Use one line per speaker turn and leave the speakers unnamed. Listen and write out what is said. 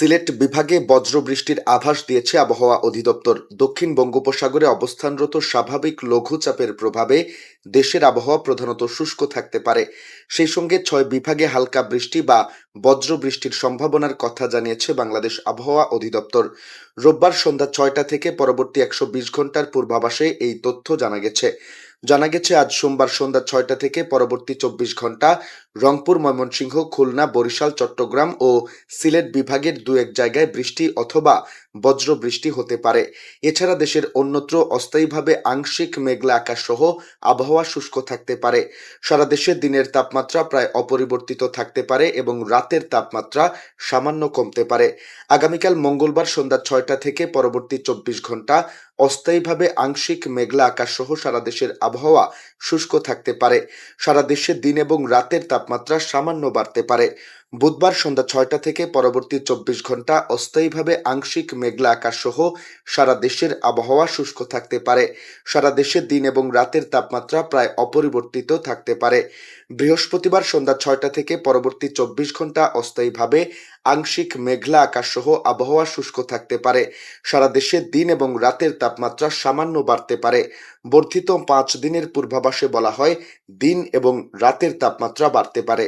সিলেট বিভাগে বজ্রবৃষ্টির আভাস দিয়েছে আবহাওয়া অধিদপ্তর। দক্ষিণ বঙ্গোপসাগরে অবস্থানরত স্বাভাবিক লঘুচাপের প্রভাবে দেশের আবহাওয়া প্রধানত শুষ্ক থাকতে পারে। সেই সঙ্গে 6 বিভাগে হালকা বৃষ্টি বা বজ্রবৃষ্টির সম্ভাবনার কথা জানিয়েছে বাংলাদেশ আবহাওয়া অধিদপ্তর। রোববার সন্ধ্যা 6টা থেকে পরবর্তী 120 ঘন্টার পূর্বাভাসে এই তথ্য জানা গেছে আজ সোমবার সন্ধ্যা 6টা থেকে পরবর্তী 24 ঘন্টা রংপুর, ময়মনসিংহ, খুলনা, বরিশাল, চট্টগ্রাম ও সিলেট বিভাগের দু এক জায়গায় বৃষ্টি অথবা বজ্রবৃষ্টি হতে পারে। এছাড়া দেশের অন্যত্র অস্থায়ীভাবে আংশিক মেঘলা আকাশ সহ আবহাওয়া শুষ্ক থাকতে পারে। সারা দেশে দিনের তাপমাত্রা প্রায় অপরিবর্তিত থাকতে পারে এবং রাতের তাপমাত্রা সামান্য কমতে পারে। আগামীকাল মঙ্গলবার সন্ধ্যা 6টা থেকে পরবর্তী 24 ঘন্টা অস্থায়ীভাবে আংশিক মেঘলা আকাশ সহ সারা দেশের আবহাওয়া শুষ্ক থাকতে পারে। সারা দেশে দিন এবং রাতের তাপমাত্রা সামান্য বাড়তে পারে। বুধবার সন্ধ্যা 6টা থেকে পরবর্তী 24 ঘন্টা অস্থায়ীভাবে আংশিক মেঘলা আকাশ সহ সারা দেশের আবহাওয়া শুষ্ক থাকতে পারে। সারা দেশে দিন এবং রাতের তাপমাত্রা প্রায় অপরিবর্তিত থাকতে পারে। বৃহস্পতিবার সন্ধ্যা 6টা থেকে পরবর্তী 24 ঘন্টা অস্থায়ীভাবে আংশিক মেঘলা আকাশ সহ আবহাওয়া শুষ্ক থাকতে পারে। সারা দেশে দিন এবং রাতের তাপমাত্রা সামান্য বাড়তে পারে। বর্ধিত 5 দিনের পূর্বাভাসে বলা হয় দিন এবং রাতের তাপমাত্রা বাড়তে পারে।